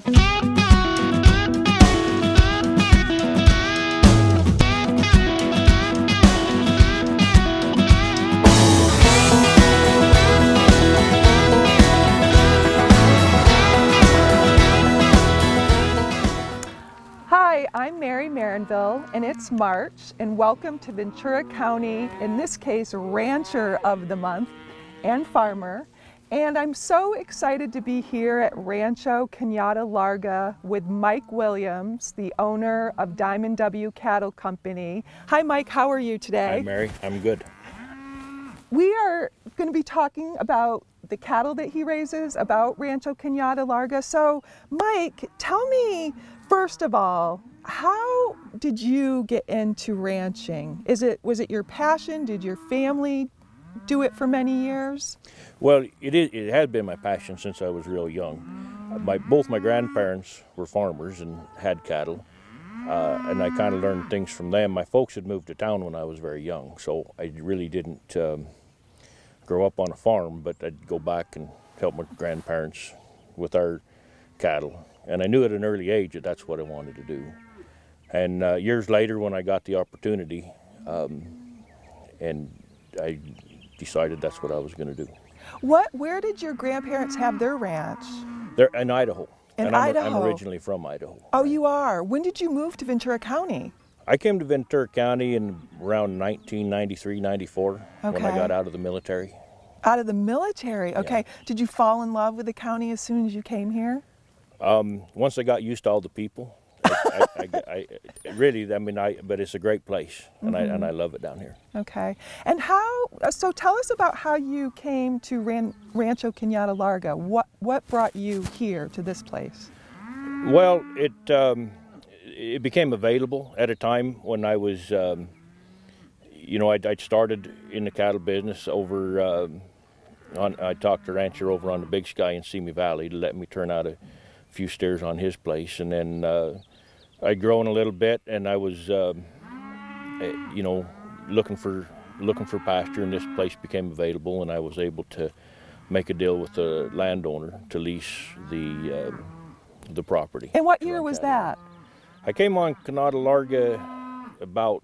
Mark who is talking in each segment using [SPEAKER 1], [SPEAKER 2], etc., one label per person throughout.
[SPEAKER 1] Hi, I'm Mary Marinville, and it's March, and welcome to Ventura County, in this case, Rancher of the Month and Farmer. And I'm so excited to be here at Rancho Cañada Larga with Mike Williams, the owner of Diamond W Cattle Company. Hi Mike, how are you today?
[SPEAKER 2] Hi Mary, I'm good.
[SPEAKER 1] We are going to be talking about the cattle that he raises, about Rancho Cañada Larga. So Mike, tell me, first of all, how did you get into ranching? Was it your passion? Did your family do it for many years?
[SPEAKER 2] Well, it has been my passion since I was real young. Both my grandparents were farmers and had cattle, and I kind of learned things from them. My folks had moved to town when I was very young, so I really didn't grow up on a farm, but I'd go back and help my grandparents with our cattle. And I knew at an early age that that's what I wanted to do. And years later, when I got the opportunity, and I decided that's what I was going to do.
[SPEAKER 1] Where did your grandparents have their ranch?
[SPEAKER 2] They're in Idaho.
[SPEAKER 1] In
[SPEAKER 2] and
[SPEAKER 1] Idaho.
[SPEAKER 2] I'm originally from Idaho.
[SPEAKER 1] Oh, you are? When did you move to Ventura County?
[SPEAKER 2] I came to Ventura County in around 1993, 94, when I
[SPEAKER 1] Okay.
[SPEAKER 2] got out of the military.
[SPEAKER 1] Out of the military, okay.
[SPEAKER 2] Yeah.
[SPEAKER 1] Did you fall in love with the county as soon as you came here?
[SPEAKER 2] Once I got used to all the people, but it's a great place, and I love it down here.
[SPEAKER 1] Okay. And so tell us about how you came to Rancho Cañada Larga. What brought you here to this place?
[SPEAKER 2] Well, it became available at a time when I was, I'd started in the cattle business over, I talked to a rancher over on the Big Sky in Simi Valley to let me turn out a few steers on his place, and then I'd grown a little bit, and I was, looking for pasture, and this place became available, and I was able to make a deal with the landowner to lease the property.
[SPEAKER 1] And what year was that?
[SPEAKER 2] I came on Cañada Larga about,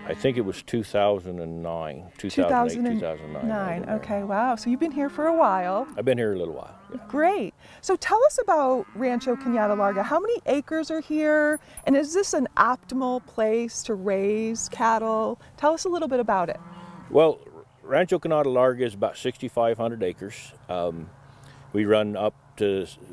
[SPEAKER 2] I think it was 2009, 2009.
[SPEAKER 1] Okay, wow. So you've been here for a while.
[SPEAKER 2] I've been here a little while. Yeah.
[SPEAKER 1] Great. So tell us about Rancho Cañada Larga. How many acres are here? And is this an optimal place to raise cattle? Tell us a little bit about it.
[SPEAKER 2] Well, Rancho Cañada Larga is about 6,500 acres. We run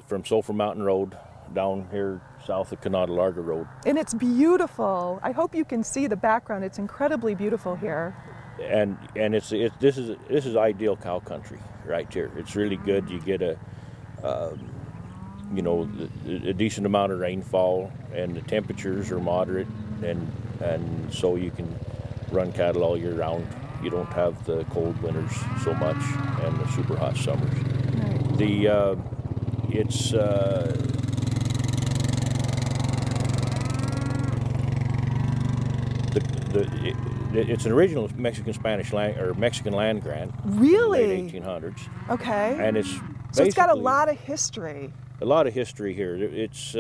[SPEAKER 2] from Sulphur Mountain Road down here south of Cañada Larga Road.
[SPEAKER 1] And it's beautiful. I hope you can see the background. It's incredibly beautiful here.
[SPEAKER 2] And this is ideal cow country right here. It's really good. You get a decent amount of rainfall, and the temperatures are moderate, and so you can run cattle all year round. You don't have the cold winters so much and the super hot summers.
[SPEAKER 1] Right.
[SPEAKER 2] It's an original Mexican-Spanish land or Mexican land grant.
[SPEAKER 1] Really?
[SPEAKER 2] In the late 1800s.
[SPEAKER 1] Okay.
[SPEAKER 2] And
[SPEAKER 1] So it's got a lot of history.
[SPEAKER 2] A lot of history here. It's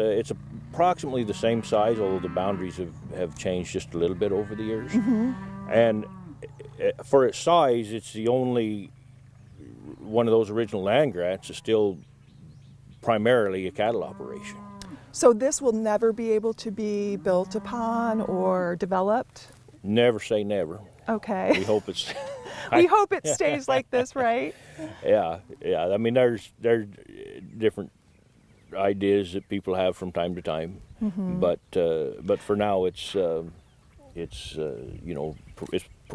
[SPEAKER 2] approximately the same size, although the boundaries have changed just a little bit over the years.
[SPEAKER 1] Mm-hmm.
[SPEAKER 2] And for its size, it's the only one of those original land grants is still primarily a cattle operation.
[SPEAKER 1] So this will never be able to be built upon or developed?
[SPEAKER 2] Never say never.
[SPEAKER 1] Okay.
[SPEAKER 2] We hope it's.
[SPEAKER 1] We hope it stays like this, right?
[SPEAKER 2] Yeah. I mean, there's different ideas that people have from time to time,
[SPEAKER 1] Mm-hmm.
[SPEAKER 2] but for now it's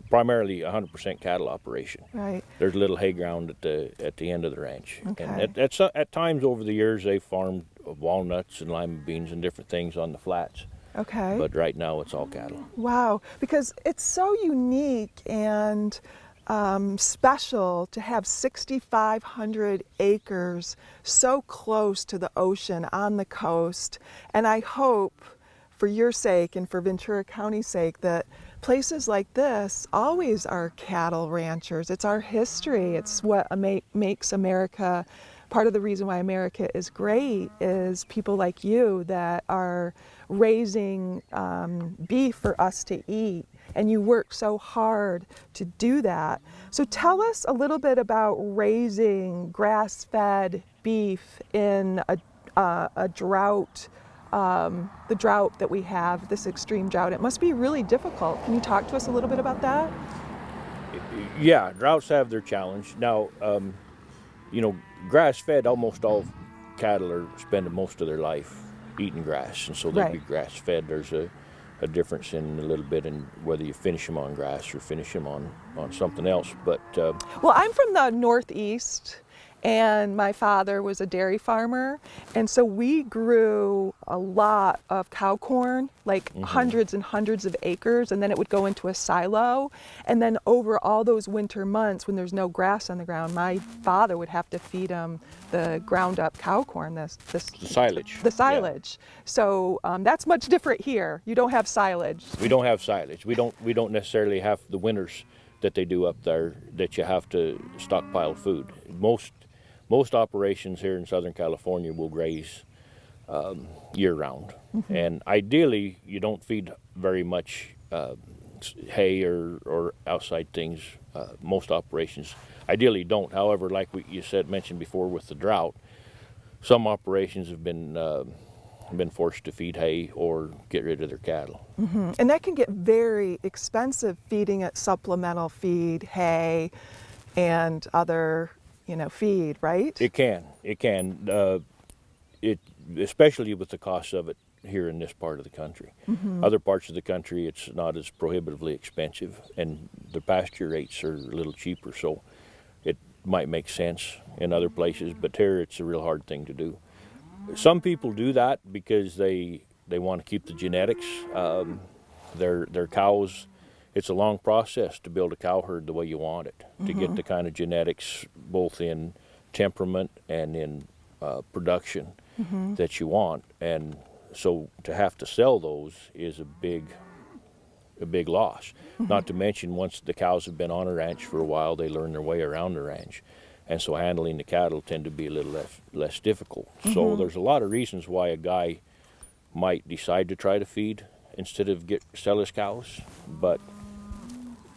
[SPEAKER 2] primarily 100% cattle operation.
[SPEAKER 1] Right.
[SPEAKER 2] There's a little hay ground at the end of the ranch,
[SPEAKER 1] Okay.
[SPEAKER 2] and at times over the years they farmed walnuts and lima beans and different things on the flats.
[SPEAKER 1] Okay.
[SPEAKER 2] But right now it's all cattle.
[SPEAKER 1] Wow, because it's so unique and special to have 6,500 acres so close to the ocean on the coast. And I hope, for your sake and for Ventura County's sake, that places like this always are cattle ranchers. It's our history. It's what makes America part of the reason why America is great is people like you that are raising beef for us to eat, and you work so hard to do that. So tell us a little bit about raising grass-fed beef in a drought, the drought that we have, this extreme drought. It must be really difficult. Can you talk to us a little bit about that?
[SPEAKER 2] Yeah, droughts have their challenge. Now, grass-fed, almost all cattle are spending most of their life eating grass, and so they'd
[SPEAKER 1] Right.
[SPEAKER 2] be grass-fed. There's a difference in a little bit in whether you finish them on grass or finish them on something else. But
[SPEAKER 1] Well, I'm from the Northeast, and my father was a dairy farmer, and so we grew a lot of cow corn, like hundreds and hundreds of acres, and then it would go into a silo. And then over all those winter months when there's no grass on the ground, my father would have to feed them the ground up cow corn,
[SPEAKER 2] the silage.
[SPEAKER 1] the silage. So that's much different here. You don't have silage.
[SPEAKER 2] We don't have silage. We don't necessarily have the winters that they do up there that you have to stockpile food. Most operations here in Southern California will graze year round, and ideally you don't feed very much hay or outside things. Most operations ideally don't. However, like you mentioned before with the drought, some operations have been forced to feed hay or get rid of their cattle.
[SPEAKER 1] And that can get very expensive, feeding it supplemental feed, hay, and other, feed, right?
[SPEAKER 2] It can. Especially with the cost of it here in this part of the country. Other parts of the country, it's not as prohibitively expensive, and the pasture rates are a little cheaper, so it might make sense in other places, but here it's a real hard thing to do. Some people do that because they want to keep the genetics. Their cows, it's a long process to build a cow herd the way you want it, to get the kind of genetics both in temperament and in production that you want. And so to have to sell those is a big loss. Not to mention, once the cows have been on a ranch for a while, they learn their way around the ranch. And so handling the cattle tend to be a little less difficult. So there's a lot of reasons why a guy might decide to try to feed instead of sell his cows. But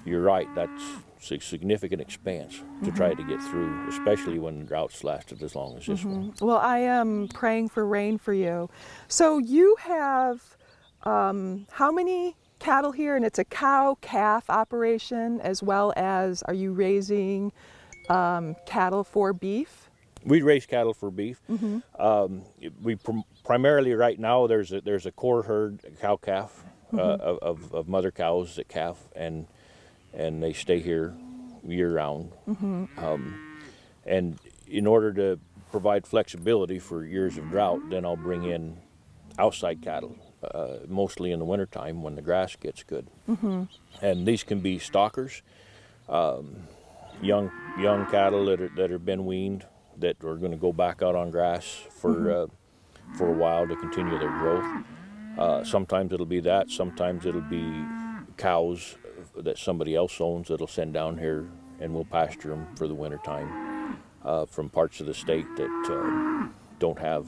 [SPEAKER 2] you're right, that's a significant expense to try to get through, especially when the droughts lasted as long as this one.
[SPEAKER 1] Well, I am praying for rain for you. So you have how many cattle here? And it's a cow-calf operation, as well as, are you raising cattle for beef?
[SPEAKER 2] We raise cattle for beef. We primarily right now there's a core herd, cow-calf, of mother cows that calf, and they stay here year-round. And in order to provide flexibility for years of drought, then I'll bring in outside cattle, mostly in the wintertime when the grass gets good. And these can be stockers, young cattle that have been weaned, that are going to go back out on grass for a while to continue their growth. Sometimes it'll be that. Sometimes it'll be cows that somebody else owns that'll send down here, and we'll pasture them for the wintertime from parts of the state that don't have,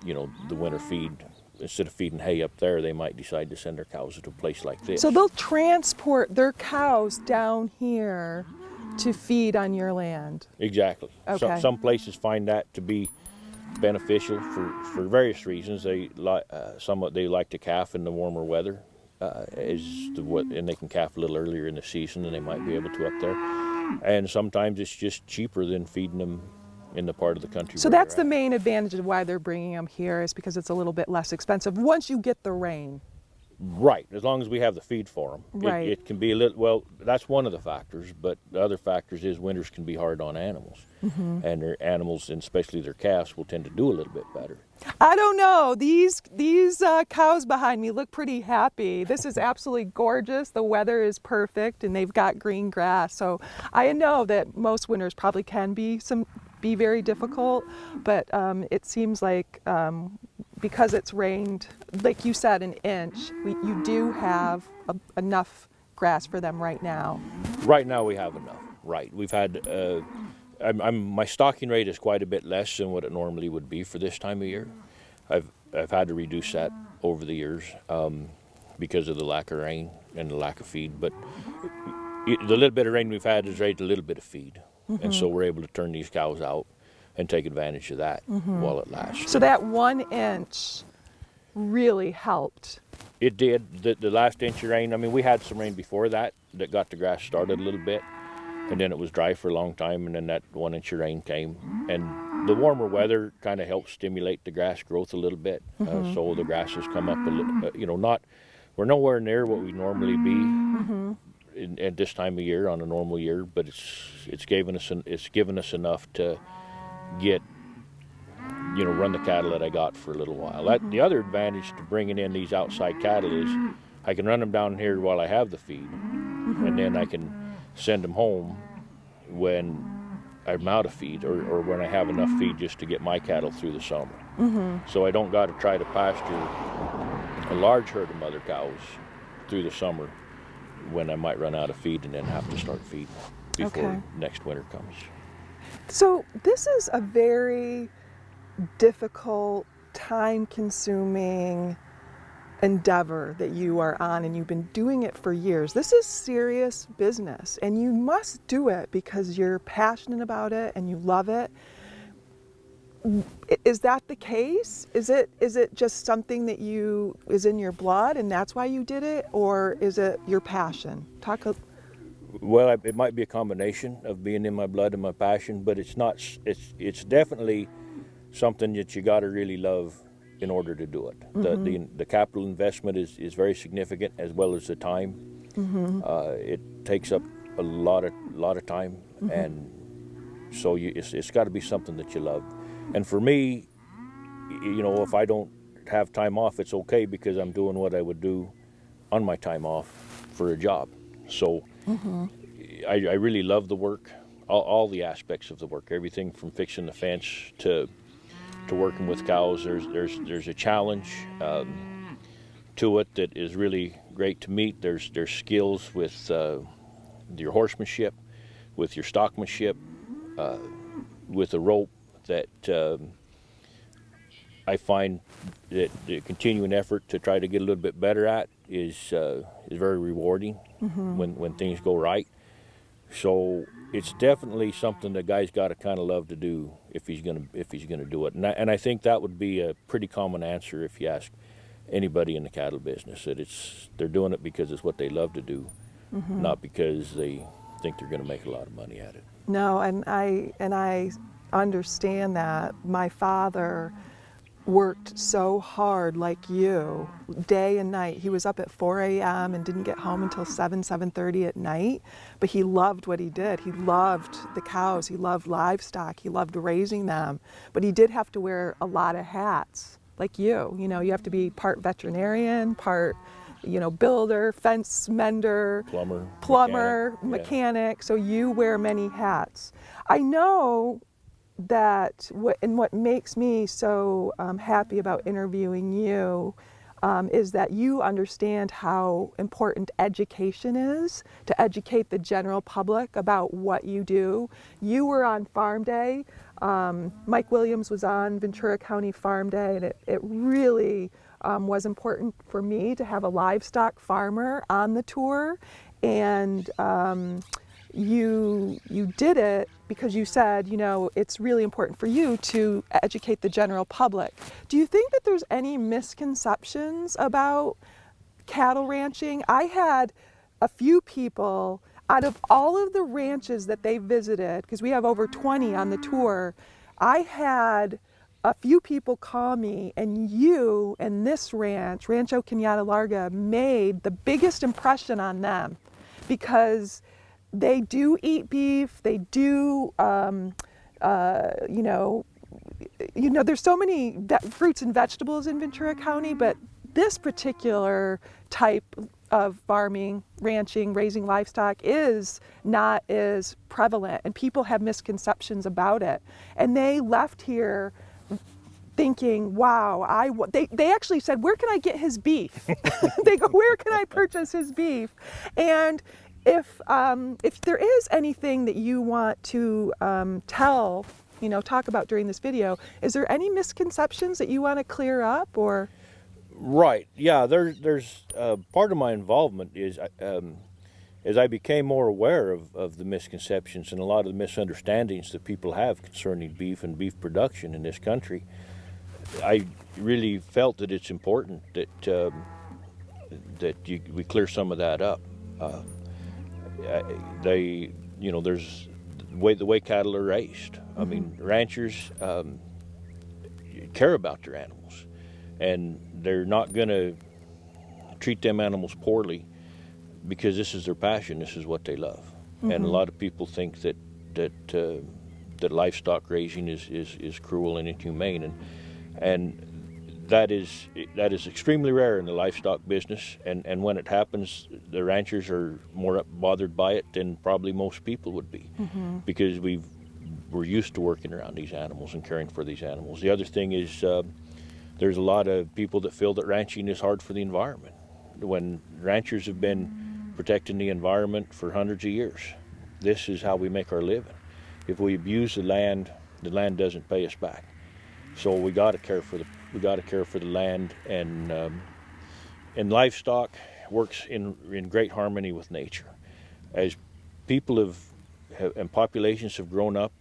[SPEAKER 2] the winter feed. Instead of feeding hay up there, they might decide to send their cows to a place like this.
[SPEAKER 1] So they'll transport their cows down here to feed on your land.
[SPEAKER 2] Exactly.
[SPEAKER 1] Okay.
[SPEAKER 2] Some places find that to be beneficial for various reasons. They like to calf in the warmer weather, and they can calf a little earlier in the season than they might be able to up there. And sometimes it's just cheaper than feeding them in the part of the country.
[SPEAKER 1] So that's the main advantage of why they're bringing them here, is because it's a little bit less expensive once you get the rain.
[SPEAKER 2] Right, as long as we have the feed for them.
[SPEAKER 1] Right.
[SPEAKER 2] It can be a little, well, that's one of the factors, but the other factors is winters can be hard on animals. And their animals, and especially their calves, will tend to do a little bit better.
[SPEAKER 1] I don't know. These cows behind me look pretty happy. This is absolutely gorgeous. The weather is perfect, and they've got green grass. So I know that most winters probably can be very difficult, but it seems like because it's rained, like you said, an inch, you do have enough grass for them right now.
[SPEAKER 2] Right now we have enough. Right, we've had my stocking rate is quite a bit less than what it normally would be for this time of year. I've had to reduce that over the years because of the lack of rain and the lack of feed. But the little bit of rain we've had has raised a little bit of feed, and so we're able to turn these cows out and take advantage of that while it lasts.
[SPEAKER 1] So that 1 inch really helped.
[SPEAKER 2] It did. The last inch of rain, I mean, we had some rain before that got the grass started a little bit, and then it was dry for a long time, and then that 1 inch of rain came. And the warmer weather kind of helps stimulate the grass growth a little bit, so the grass has come up a little, we're nowhere near what we normally be at this time of year on a normal year, but it's given us enough to get, run the cattle that I got for a little while. The other advantage to bringing in these outside cattle is I can run them down here while I have the feed, and then I can send them home when I'm out of feed or when I have enough feed just to get my cattle through the summer. So I don't got to try to pasture a large herd of mother cows through the summer when I might run out of feed and then have to start feeding before next winter comes.
[SPEAKER 1] So this is a very difficult, time-consuming endeavor that you are on, and you've been doing it for years. This is serious business, and you must do it because you're passionate about it and you love it. Is that the case? Is it just something that is in your blood and that's why you did it, or is it your passion?
[SPEAKER 2] Well, it might be a combination of being in my blood and my passion, but it's not. It's definitely something that you got to really love in order to do it. The capital investment is very significant, as well as the time. It takes up a lot of time, and so it's got to be something that you love. And for me, if I don't have time off, it's okay because I'm doing what I would do on my time off for a job. So I really love the work, all the aspects of the work, everything from fixing the fence to working with cows. There's a challenge to it that is really great to meet. There's skills with your horsemanship, with your stockmanship, with a rope that I find that the continuing effort to try to get a little bit better at is very rewarding when things go right. So it's definitely something that guy's got to kind of love to do if he's gonna do it. And I think that would be a pretty common answer if you ask anybody in the cattle business, that they're doing it because it's what they love to do, not because they think they're going to make a lot of money at it.
[SPEAKER 1] No, and I understand that. My father worked so hard like you, day and night. He was up at 4 a.m. and didn't get home until 7:30 at night, but he loved what he did. He loved the cows, he loved livestock, he loved raising them, but he did have to wear a lot of hats, like you. You have to be part veterinarian, part builder, fence mender, plumber, mechanic. So you wear many hats. I know that what makes me so happy about interviewing you is that you understand how important education is, to educate the general public about what you do. You were on Farm Day. Mike Williams was on Ventura County Farm Day, and it really was important for me to have a livestock farmer on the tour. And you did it because you said, it's really important for you to educate the general public. Do you think that there's any misconceptions about cattle ranching? I had a few people, out of all of the ranches that they visited, because we have over 20 on the tour, I had a few people call me, and you and this ranch, Rancho Cañada Larga, made the biggest impression on them because they do eat beef. They do, there's so many fruits and vegetables in Ventura County, but this particular type of farming, ranching, raising livestock is not as prevalent, and people have misconceptions about it. And they left here thinking, wow, they actually said, where can I get his beef? They go, where can I purchase his beef? And if there is anything that you want to tell, talk about during this video, is there any misconceptions that you want to clear up, or?
[SPEAKER 2] Right. Yeah. There's part of my involvement is as I became more aware of the misconceptions and a lot of the misunderstandings that people have concerning beef and beef production in this country. I really felt that it's important that we clear some of that up. There's the way cattle are raised. I mean, ranchers care about their animals, and they're not going to treat them animals poorly because this is their passion. This is what they love. And a lot of people think that livestock raising is cruel and inhumane, and that is extremely rare in the livestock business, and when it happens, the ranchers are more bothered by it than probably most people would be, because we're used to working around these animals and caring for these animals. The other thing is there's a lot of people that feel that ranching is hard for the environment, when ranchers have been protecting the environment for hundreds of years. This is how we make our living. If we abuse the land doesn't pay us back. So we got to care for the land, and livestock works in great harmony with nature. As people and populations have grown up,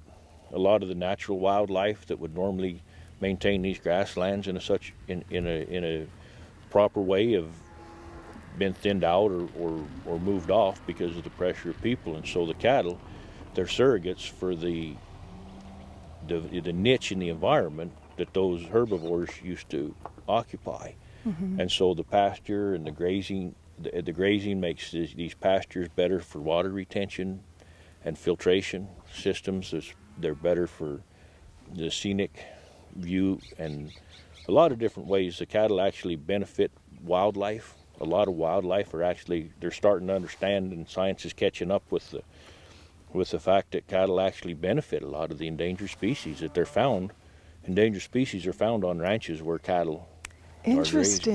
[SPEAKER 2] a lot of the natural wildlife that would normally maintain these grasslands in a proper way have been thinned out or moved off because of the pressure of people, and so the cattle, they're surrogates for the niche in the environment that those herbivores used to occupy. And so the pasture and the grazing makes these pastures better for water retention and filtration systems. They're better for the scenic view, and a lot of different ways the cattle actually benefit wildlife. A lot of wildlife they're starting to understand, and science is catching up with the fact that cattle actually benefit a lot of the endangered species that they're found. Endangered species are found on ranches where cattle are grazed.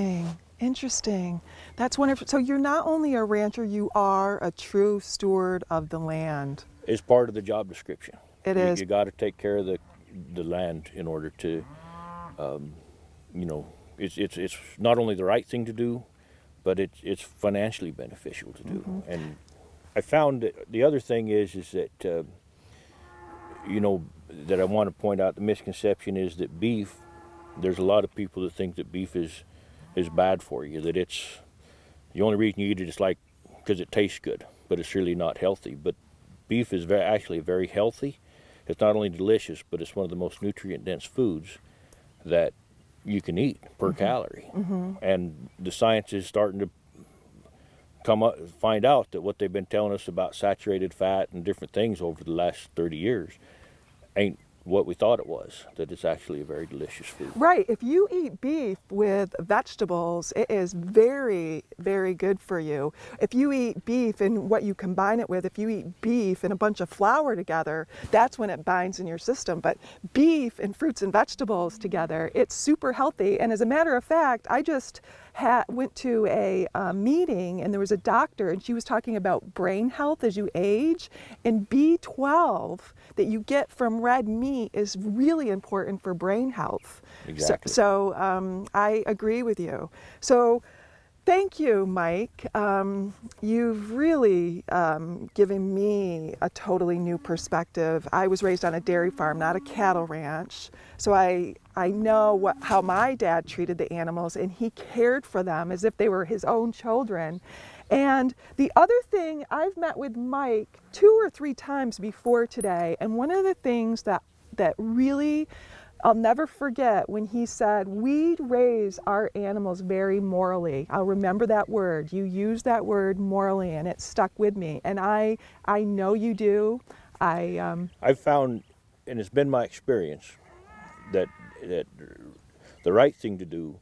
[SPEAKER 1] Interesting. That's wonderful. So you're not only a rancher, you are a true steward of the land.
[SPEAKER 2] It's part of the job description.
[SPEAKER 1] It is.
[SPEAKER 2] You got to take care of the land in order to, it's not only the right thing to do, but it's financially beneficial to do. And I found that the other thing is that, that I want to point out, the misconception is that beef, there's a lot of people that think that beef is bad for you, that it's the only reason you eat it is because it tastes good, but it's really not healthy. But beef is actually very healthy. It's not only delicious, but it's one of the most nutrient-dense foods that you can eat per calorie. And the science is starting to find out that what they've been telling us about saturated fat and different things over the last 30 years ain't what we thought it was, that it's actually a very delicious food.
[SPEAKER 1] Right. If you eat beef with vegetables, it is very, very good for you. If you eat beef and what you combine it with, if you eat beef and a bunch of flour together, that's when it binds in your system. But beef and fruits and vegetables together, it's super healthy. And as a matter of fact, I just went to a meeting, and there was a doctor, and she was talking about brain health as you age, and B12 that you get from red meat is really important for brain health.
[SPEAKER 2] Exactly.
[SPEAKER 1] So I agree with you. So thank you, Mike. You've really given me a totally new perspective. I was raised on a dairy farm, not a cattle ranch. So I know how my dad treated the animals, and he cared for them as if they were his own children. And the other thing, I've met with Mike 2 or 3 times before today, and one of the things that really I'll never forget when he said, we raise our animals very morally. I'll remember that word. You used that word morally, and it stuck with me. And I know you do.
[SPEAKER 2] I've found, and it's been my experience, that the right thing to do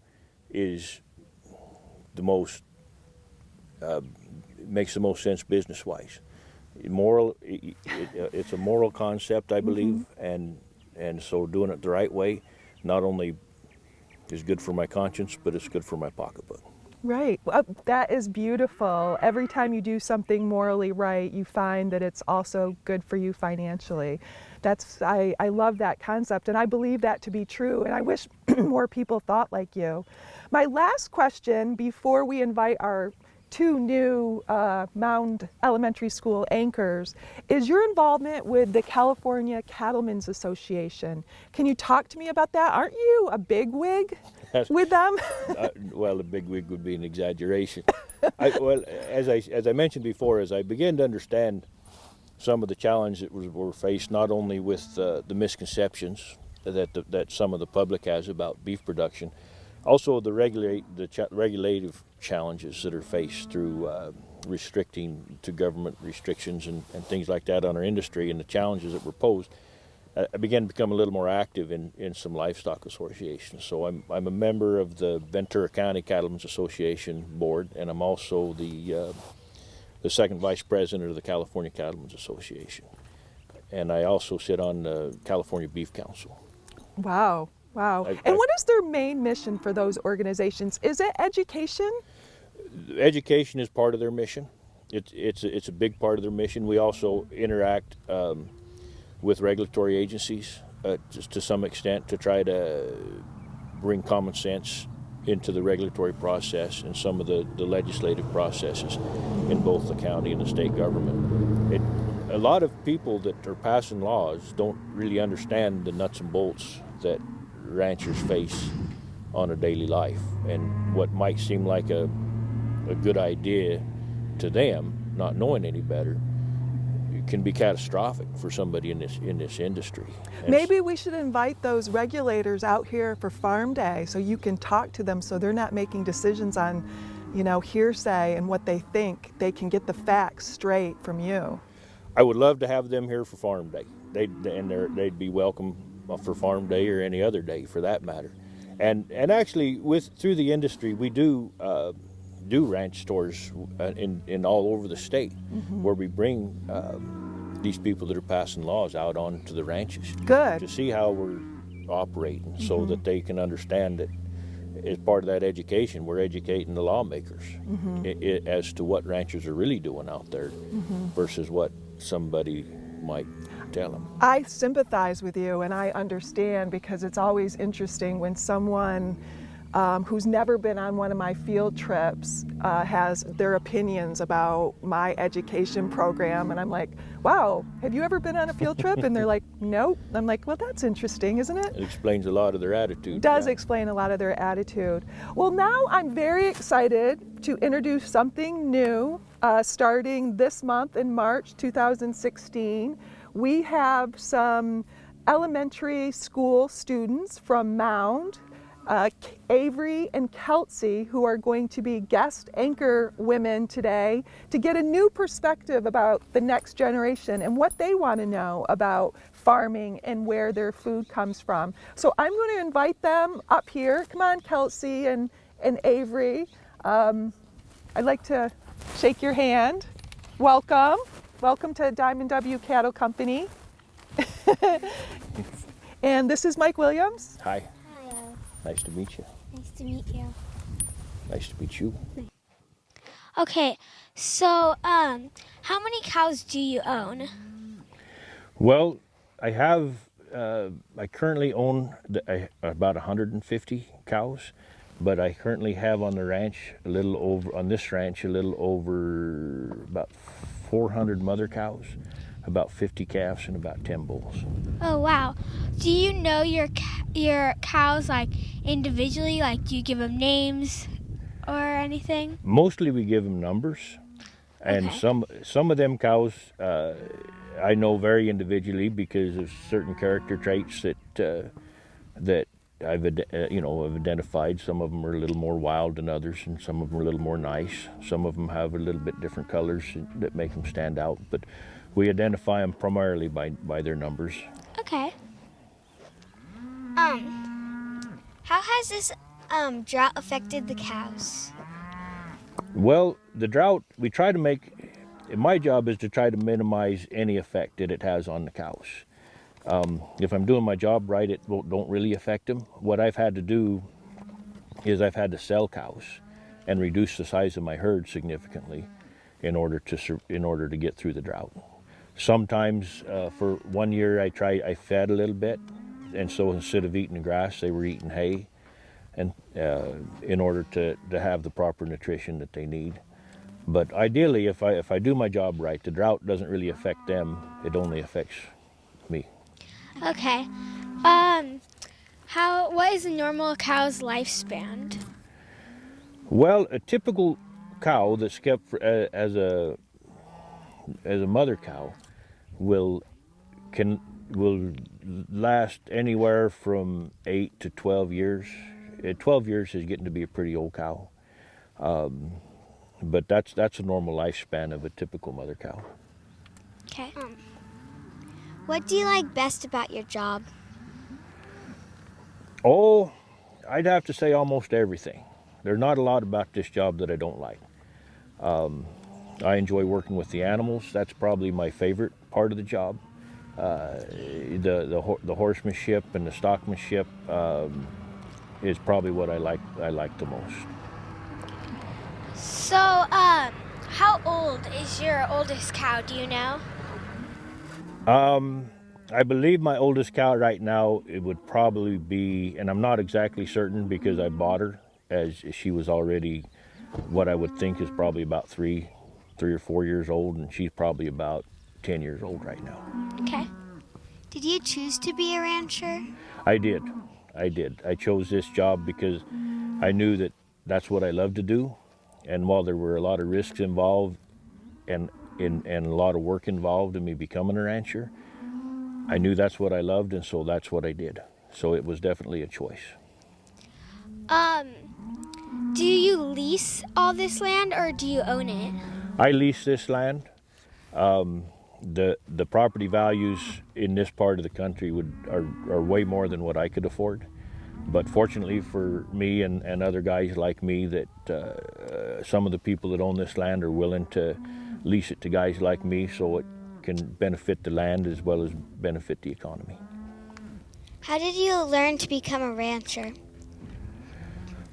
[SPEAKER 2] is makes the most sense business-wise. It's a moral concept, I believe, and so doing it the right way not only is good for my conscience, but it's good for my pocketbook.
[SPEAKER 1] Right. Well, that is beautiful. Every time you do something morally right, you find that it's also good for you financially. I love that concept, and I believe that to be true, and I wish more people thought like you. My last question before we invite our two new Mound Elementary School anchors is your involvement with the California Cattlemen's Association. Can you talk to me about that? Aren't you a bigwig with them?
[SPEAKER 2] Well, a big wig would be an exaggeration. Well, as I mentioned before, as I began to understand some of the challenges that were faced, not only with the misconceptions that some of the public has about beef production, also the regulative challenges that are faced through restricting to government restrictions and things like that on our industry, and the challenges that were posed. I began to become a little more active in some livestock associations. So I'm a member of the Ventura County Cattlemen's Association board, and I'm also the second vice president of the California Cattlemen's Association. And I also sit on the California Beef Council.
[SPEAKER 1] Wow. Wow. And what is their main mission for those organizations? Is it education?
[SPEAKER 2] Education is part of their mission. It's a big part of their mission. We also interact with regulatory agencies just to some extent to try to bring common sense into the regulatory process and some of the legislative processes in both the county and the state government. A lot of people that are passing laws don't really understand the nuts and bolts that ranchers face on a daily life, and what might seem like a good idea to them, not knowing any better, can be catastrophic for somebody in this industry. And
[SPEAKER 1] maybe we should invite those regulators out here for Farm Day so you can talk to them so they're not making decisions on, hearsay and what they think. They can get the facts straight from you.
[SPEAKER 2] I would love to have them here for Farm Day. They'd be welcome for Farm Day or any other day for that matter. And actually, through the industry, we do ranch stores in all over the state, where we bring these people that are passing laws out onto the ranches.
[SPEAKER 1] Good.
[SPEAKER 2] To see how we're operating, so that they can understand that as part of that education, we're educating the lawmakers as to what ranchers are really doing out there versus what somebody might tell them.
[SPEAKER 1] I sympathize with you and I understand, because it's always interesting when someone who's never been on one of my field trips has their opinions about my education program, and I'm like, wow, have you ever been on a field trip? And they're like, nope. I'm like, well, that's interesting, isn't it?
[SPEAKER 2] It explains a lot of their attitude.
[SPEAKER 1] Does explain a lot of their attitude. Well, now I'm very excited to introduce something new starting this month in March 2016. We have some elementary school students from Mound, Avery and Kelsey, who are going to be guest anchor women today to get a new perspective about the next generation and what they want to know about farming and where their food comes from. So I'm going to invite them up here. Come on, Kelsey and Avery. I'd like to shake your hand. Welcome. Welcome to Diamond W Cattle Company. And this is Mike Williams.
[SPEAKER 2] Hi. Nice to meet you.
[SPEAKER 3] Nice to meet you.
[SPEAKER 2] Nice to meet you.
[SPEAKER 3] Okay, so how many cows do you own?
[SPEAKER 2] Well, I currently own about 150 cows, but I currently have on this ranch a little over about 400 mother cows, about 50 calves, and about 10 bulls.
[SPEAKER 3] Oh, wow. Do you know your cows, like, individually? Like, do you give them names or anything?
[SPEAKER 2] Mostly we give them numbers, and
[SPEAKER 3] Okay.
[SPEAKER 2] some of them cows I know very individually because of certain character traits that I've identified. Some of them are a little more wild than others, and some of them are a little more nice. Some of them have a little bit different colors that make them stand out, but we identify them primarily by their numbers.
[SPEAKER 3] Okay. How has this drought affected the cows?
[SPEAKER 2] Well, the drought, my job is to try to minimize any effect that it has on the cows. If I'm doing my job right, it don't really affect them. What I've had to do is I've had to sell cows and reduce the size of my herd significantly in order to get through the drought. Sometimes for 1 year I fed a little bit, and so instead of eating grass they were eating hay, and in order to have the proper nutrition that they need. But ideally, if I do my job right, the drought doesn't really affect them, it only affects me.
[SPEAKER 3] Okay. What is a normal cow's lifespan?
[SPEAKER 2] Well, a typical cow that's kept as a mother cow will last anywhere from 8 to 12 years. 12 years is getting to be a pretty old cow, but that's a normal lifespan of a typical mother cow.
[SPEAKER 3] Okay.
[SPEAKER 4] What do you like best about your job?
[SPEAKER 2] Oh, I'd have to say almost everything. There's not a lot about this job that I don't like. I enjoy working with the animals. That's probably my favorite part of the job. The horsemanship and the stockmanship is probably what I like the most.
[SPEAKER 3] So, how old is your oldest cow? Do you know?
[SPEAKER 2] I believe my oldest cow right now, it would probably be, and I'm not exactly certain because I bought her as she was already what I would think is probably about 3 or 4 years old, and she's probably about 10 years old right now.
[SPEAKER 3] Okay.
[SPEAKER 4] Did you choose to be a rancher?
[SPEAKER 2] I did. I chose this job because I knew that that's what I love to do, and while there were a lot of risks involved and a lot of work involved in me becoming a rancher, I knew that's what I loved, and so that's what I did. So it was definitely a choice.
[SPEAKER 3] Do you lease all this land or do you own it?
[SPEAKER 2] I lease this land. The property values in this part of the country are way more than what I could afford. But fortunately for me and other guys like me, that some of the people that own this land are willing to lease it to guys like me, so it can benefit the land as well as benefit the economy.
[SPEAKER 4] How did you learn to become a rancher?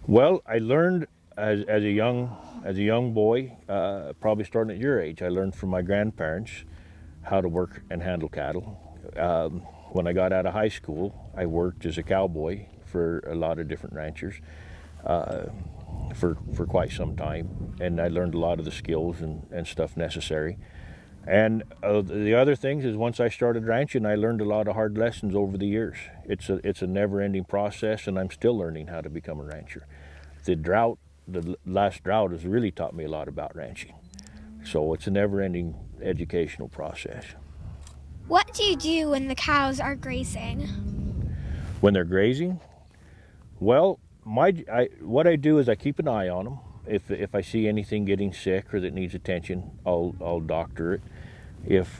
[SPEAKER 2] Well, I learned as a young boy, probably starting at your age. I learned from my grandparents how to work and handle cattle. When I got out of high school, I worked as a cowboy for a lot of different ranchers for quite some time, and I learned a lot of the skills and stuff necessary. And the other things is once I started ranching, I learned a lot of hard lessons over the years. It's a never-ending process, and I'm still learning how to become a rancher. The last drought has really taught me a lot about ranching. So it's a never-ending educational process.
[SPEAKER 3] What do you do when the cows are grazing?
[SPEAKER 2] When they're grazing, well, what I do is I keep an eye on them. If I see anything getting sick or that needs attention, I'll doctor it.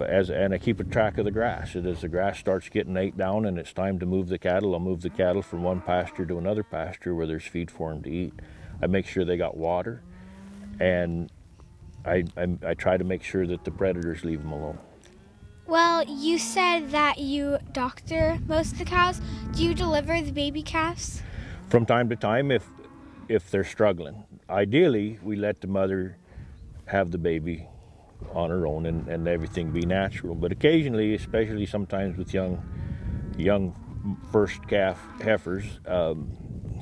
[SPEAKER 2] And I keep a track of the grass. And as the grass starts getting ate down and it's time to move the cattle, I'll move the cattle from one pasture to another pasture where there's feed for them to eat. I make sure they got water, and I try to make sure that the predators leave them alone.
[SPEAKER 3] Well, you said that you doctor most of the cows. Do you deliver the baby calves?
[SPEAKER 2] From time to time, if they're struggling. Ideally, we let the mother have the baby on her own and everything be natural. But occasionally, especially sometimes with young first calf heifers,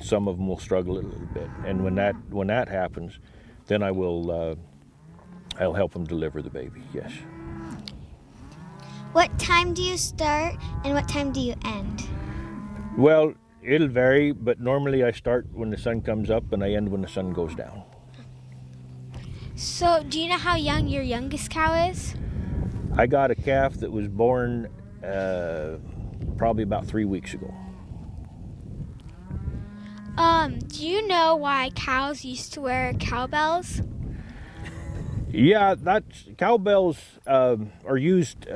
[SPEAKER 2] some of them will struggle a little bit. And when that happens, then I'll help them deliver the baby. Yes.
[SPEAKER 4] What time do you start and what time do you end?
[SPEAKER 2] Well, it'll vary, but normally I start when the sun comes up and I end when the sun goes down.
[SPEAKER 3] So, do you know how young your youngest cow is?
[SPEAKER 2] I got a calf that was born probably about 3 weeks ago.
[SPEAKER 3] Do you know why cows used to wear cowbells?
[SPEAKER 2] Yeah, cowbells are used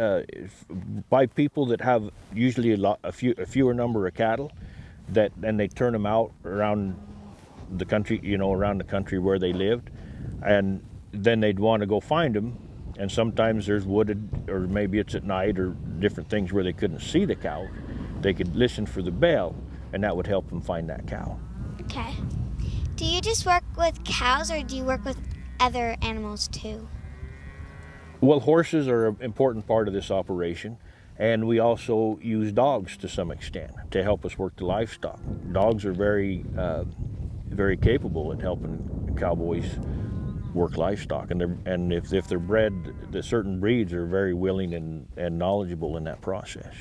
[SPEAKER 2] by people that have usually a fewer number of cattle, and they turn them out around the country, around the country where they lived, and then they'd want to go find them, and sometimes there's wooded, or maybe it's at night, or different things where they couldn't see the cow. They could listen for the bell, and that would help them find that cow.
[SPEAKER 3] Okay.
[SPEAKER 4] Do you just work with cows or do you work with other animals too?
[SPEAKER 2] Well, horses are an important part of this operation, and we also use dogs to some extent to help us work the livestock. Dogs are very capable in helping cowboys work livestock, and if they're bred, the certain breeds are very willing and knowledgeable in that process.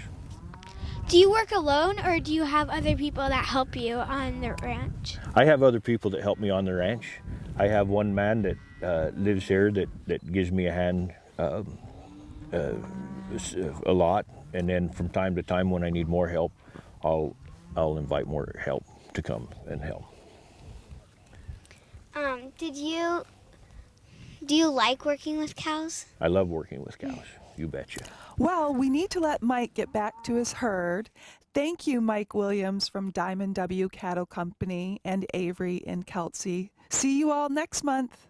[SPEAKER 3] Do you work alone or do you have other people that help you on the ranch?
[SPEAKER 2] I have other people that help me on the ranch. I have one man that lives here that gives me a hand a lot, and then from time to time when I need more help, I'll invite more help to come and help.
[SPEAKER 4] Do you like working with cows?
[SPEAKER 2] I love working with cows, you betcha.
[SPEAKER 1] Well, we need to let Mike get back to his herd. Thank you, Mike Williams from Diamond W Cattle Company and Avery in Kelsey. See you all next month.